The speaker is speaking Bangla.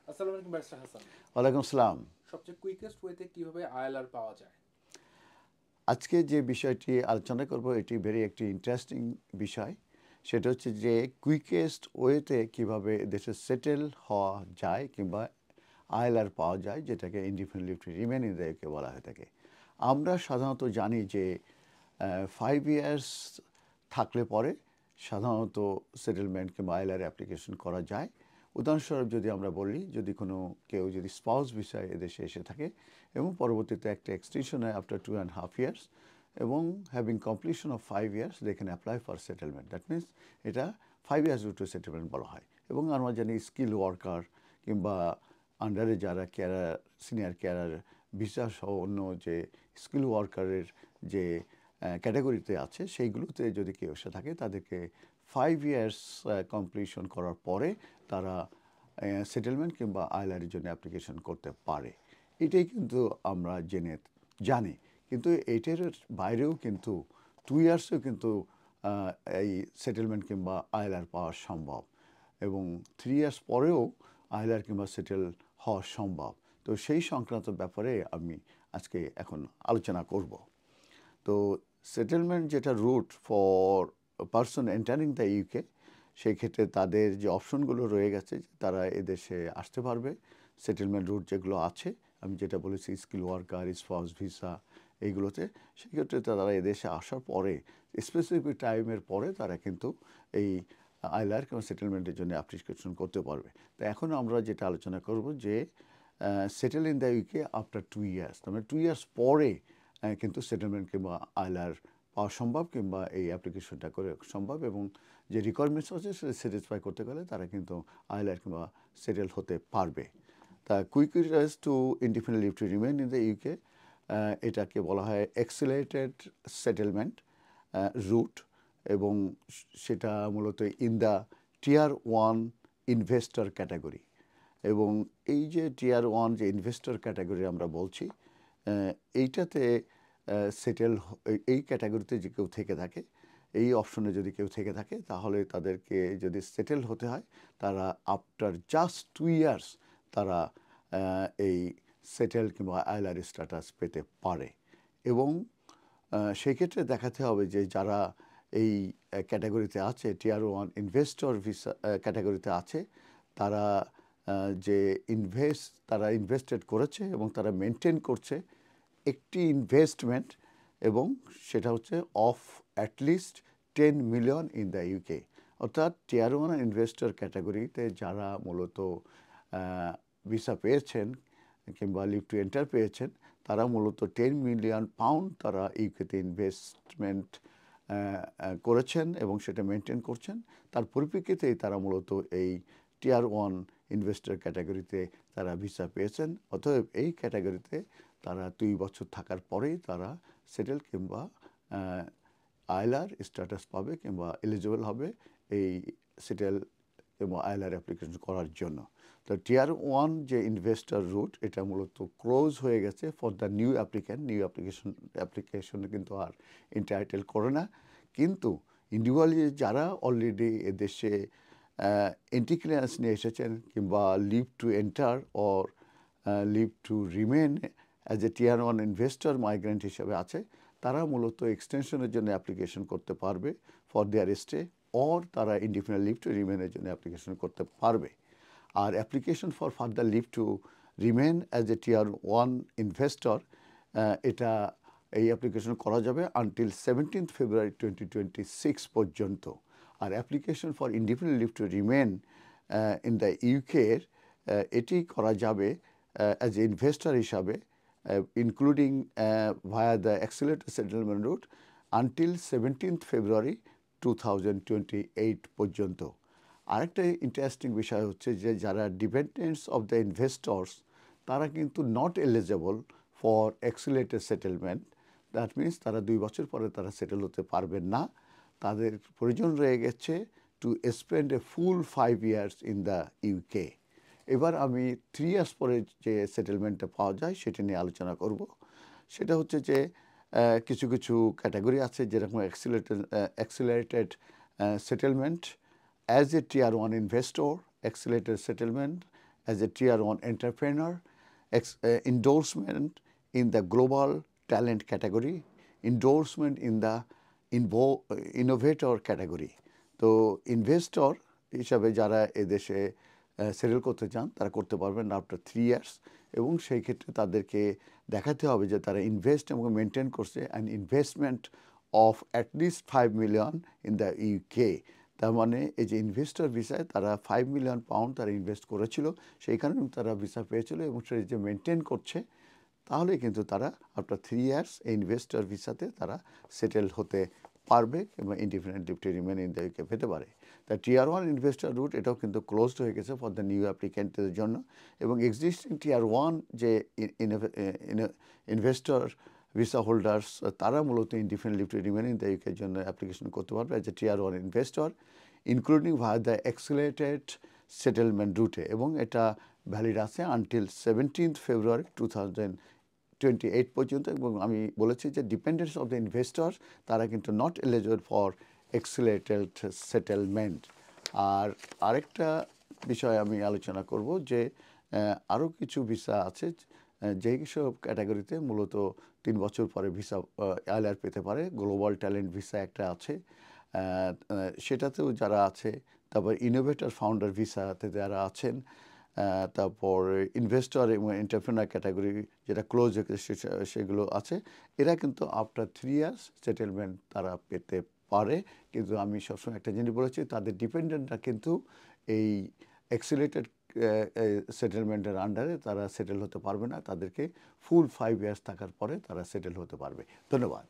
আসসালামু আলাইকুম ব্যারিস্টার হাসান। ওয়ালাইকুম আসসালাম। সবচেয়ে কুইকেস্ট ওয়েতে কিভাবে আইএলআর পাওয়া যায়? আজকে যে বিষয়টি আলোচনা করব এটি ভেরি একটি ইন্টারেস্টিং বিষয়। সেটা হচ্ছে যে কুইকেস্ট ওয়েতে কিভাবে দেশে সেটেল হওয়া যায় কিংবা আইএলআর পাওয়া যায়, যেটাকে indefinite leave to remain in the UK বলা হয়ে থাকে। আমরা সাধারণত জানি যে 5 ইয়ার্স থাকলে পরে সাধারণত সেটেলমেন্ট কিংবা আইএলআর অ্যাপ্লিকেশন করা যায়। উদাহরণস্বরূপ যদি আমরা বলি, যদি কেউ যদি স্পাউস বিষয়ে এদেশে এসে থাকে এবং পরবর্তীতে একটা এক্সটেনশন হয় আফটার 2.5 ইয়ার্স এবং having completion of 5 years they can apply for settlement. That means এটা 5 ইয়ার্স রুট টু সেটেলমেন্ট বলা হয়। এবং আমরা জানি স্কিল ওয়ার্কার কিংবা আন্ডারে যারা ক্যারার, সিনিয়র ক্যারার, ভিসা সহ অন্য যে স্কিল ওয়ার্কারের যে ক্যাটাগরিতে আছে, সেইগুলোতে যদি কেউ এসে থাকে তাদেরকে 5 ইয়ার্স কমপ্লিশন করার পরে তারা সেটেলমেন্ট কিংবা আইএলআরের জন্য অ্যাপ্লিকেশন করতে পারে। এটাই কিন্তু আমরা জানি। কিন্তু এটার বাইরেও কিন্তু 2 ইয়ার্সেও কিন্তু এই সেটেলমেন্ট কিংবা আইএলআর পাওয়া সম্ভব এবং 3 ইয়ার্স পরেও আইএলআর কিংবা সেটেল হওয়া সম্ভব। তো সেই সংক্রান্ত ব্যাপারে আমি আজকে এখন আলোচনা করব। তো সেটেলমেন্ট যেটা route for person entering the UK, সেই ক্ষেত্রে তাদের যে অপশনগুলো রয়ে গেছে, তারা এদেশে আসতে পারবে। সেটেলমেন্ট রুট যেগুলো আছে, আমি যেটা বলেছি স্কিল ওয়ার্কার, স্পাউস ভিসা, এইগুলোতে সেক্ষেত্রে তারা এদেশে আসার পরে স্পেসিফিক টাইমের পরে তারা কিন্তু এই আইএলআর কিংবা সেটেলমেন্টের জন্য অ্যাপ্লিকেশন করতে পারবে। তো এখন আমরা যেটা আলোচনা করব যে settle in the UK after 2 years, তার মানে 2 ইয়ার্স পরে কিন্তু সেটেলমেন্ট কিংবা আইএলআর পাওয়া সম্ভব কিংবা এই অ্যাপ্লিকেশনটা করে সম্ভব এবং যে রিকোয়ারমেন্টস আছে সেটা স্যাটিসফাই করতে গেলে তারা কিন্তু আইএলআর কিংবা সেটেল হতে পারবে। তা quick returns to indefinite leave to remain in the UK, এটাকে বলা হয় এক্সিলারেটেড সেটেলমেন্ট রুট এবং সেটা মূলত in the tier 1 investor category. এবং এই যে টিয়ার 1 যে ইনভেস্টর ক্যাটাগরি আমরা বলছি, এইটাতে সেটেল, এই ক্যাটাগরিতে যে কেউ থেকে থাকে, এই অপশনে যদি কেউ থেকে থাকে, তাহলে তাদেরকে যদি সেটেল হতে হয় তারা আফটার জাস্ট 2 ইয়ার্স তারা এই সেটেল কিংবা আইএলআর স্ট্যাটাস পেতে পারে। এবং সেই ক্ষেত্রে দেখাতে হবে যে যারা এই ক্যাটাগরিতে আছে, টিয়ার 1 ইনভেস্টর ভিসা ক্যাটাগরিতে আছে, তারা যে তারা ইনভেস্টেড করেছে এবং তারা মেনটেন করছে একটি ইনভেস্টমেন্ট, এবং সেটা হচ্ছে of at least 10 million in the UK. অর্থাৎ টিয়ার 1 ইনভেস্টর ক্যাটাগরিতে যারা মূলত ভিসা পেয়েছেন কিংবা লিভ টু এন্টার পেয়েছেন, তারা মূলত 10 মিলিয়ন পাউন্ড তারা ইউকেতে ইনভেস্টমেন্ট করেছেন এবং সেটা মেনটেন করছেন। তার পরিপ্রেক্ষিতেই তারা মূলত এই টিয়ার 1 ইনভেস্টর ক্যাটাগরিতে তারা ভিসা পেয়েছেন। অতএব এই ক্যাটাগরিতে তারা 2 বছর থাকার পরেই তারা সেটেল কিংবা আইএলআর স্ট্যাটাস পাবে কিংবা এলিজিবল হবে এই সেটেল এবং আইএলআর অ্যাপ্লিকেশন করার জন্য। তো টিয়ার 1 যে ইনভেস্টর রুট, এটা মূলত ক্লোজ হয়ে গেছে ফর দ্য নিউ অ্যাপ্লিকেশনে কিন্তু আর এন্টাইটেল করে না। কিন্তু ইন্ডিভিজুয়ালি যারা অলরেডি এদেশে এন্ট্রি ক্লিয়ারেন্স নিয়ে এসেছেন কিংবা leave to enter or leave to remain as a tier 1 investor migrant হিসেবে আছে, তারা মূলত এক্সটেনশনের জন্য অ্যাপ্লিকেশন করতে পারবে ফর দেয়ার স্টে, অর তারা ইনডিফিনিট লিভ টু রিমেনের জন্য অ্যাপ্লিকেশন করতে পারবে। আর application for further leave to remain as a tier 1 investor, এটা এই অ্যাপ্লিকেশন করা যাবে আনটিল 17th ফেব্রুয়ারি 2026 পর্যন্ত। আর application for indefinite leave to remain in the ইউকের এটি করা যাবে অ্যাজ এ ইনভেস্টর হিসাবে, including via the accelerated settlement route until 17th February 2028 পর্যন্ত। আরেকটা ইন্টারেস্টিং বিষয় হচ্ছে যে যারা ডিপেন্ডেন্টস অফ দ্য ইনভেস্টর্স, তারা কিন্তু not eligible for accelerated settlement. That means তারা 2 বছর পরে তারা সেটেল হতে পারবেন না। তাদের প্রয়োজন রয়ে গেছে to spend a full 5 years in the UK. এবার আমি 3 ইয়ার্স পরে যে সেটেলমেন্টটা পাওয়া যায় সেটা নিয়ে আলোচনা করব। সেটা হচ্ছে যে কিছু কিছু ক্যাটাগরি আছে, যেরকম accelerated settlement as a tier 1 investor, accelerated settlement as a tier 1 entrepreneur, endorsement in the global talent category, endorsement in the innovator category. তো ইনভেস্টর হিসাবে যারা এদেশে সেটেল করতে চান তারা করতে পারবেন আফটার 3 ইয়ার্স, এবং সেই ক্ষেত্রে তাদেরকে দেখাতে হবে যে তারা ইনভেস্ট এবং মেনটেন করছে an investment of at least 5 million in the UK. তার মানে এই যে ইনভেস্টর ভিসায় তারা 5 মিলিয়ন পাউন্ড তারা ইনভেস্ট করেছিল, সেই কারণে তারা ভিসা পেয়েছিল, এবং সেটা যে মেনটেন করছে তাহলে কিন্তু তারা আফটার 3 ইয়ার্স এই ইনভেস্টর ভিসাতে তারা সেটেল হতে পারবে এবং indefinite leave to remain in the UK পেতে পারে। তা টিয়ার 1 ইনভেস্টর রুট এটাও কিন্তু ক্লোজড হয়ে গেছে ফর দ্য নিউ অ্যাপ্লিক্যান্টদের জন্য, এবং এক্সিস্টিং টিয়ার 1 যে ইনভেস্টর ভিসা হোল্ডার্স তারা মূলত indefinite leave to remain in the ইউকের জন্য অ্যাপ্লিকেশন করতে পারবে as a tier 1 investor, including via the accelerated settlement রুটে, এবং এটা ভ্যালিড আছে আনটিল 17th ফেব্রুয়ারি 2028 পর্যন্ত। এবং আমি বলেছি যে ডিপেন্ডেন্টস অফ দ্য ইনভেস্টর্স তারা কিন্তু not eligible for accelerated settlement. আর আরেকটা বিষয় আমি আলোচনা করব যে আরও কিছু ভিসা আছে যেই সব ক্যাটাগরিতে মূলত 3 বছর পরে ভিসা আইএলআর পেতে পারে। গ্লোবাল ট্যালেন্ট ভিসা একটা আছে, সেটাতেও যারা আছে, তারপর ইনোভেটর ফাউন্ডার ভিসাতে যারা আছেন, তারপর ইনভেস্টর এবং এন্টারপ্রেনার ক্যাটাগরি যেটা ক্লোজ সেগুলো আছে, এরা কিন্তু আফটার 3 ইয়ার্স সেটেলমেন্ট তারা পেতে পারে। কিন্তু আমি সবসময় একটা জিনিস বলেছি, তাদের ডিপেন্ডেন্টরা কিন্তু এই এক্সিলেটেড সেটেলমেন্টের আন্ডারে তারা সেটেল হতে পারবে না, তাদেরকে ফুল 5 ইয়ার্স থাকার পরে তারা সেটেল হতে পারবে। ধন্যবাদ।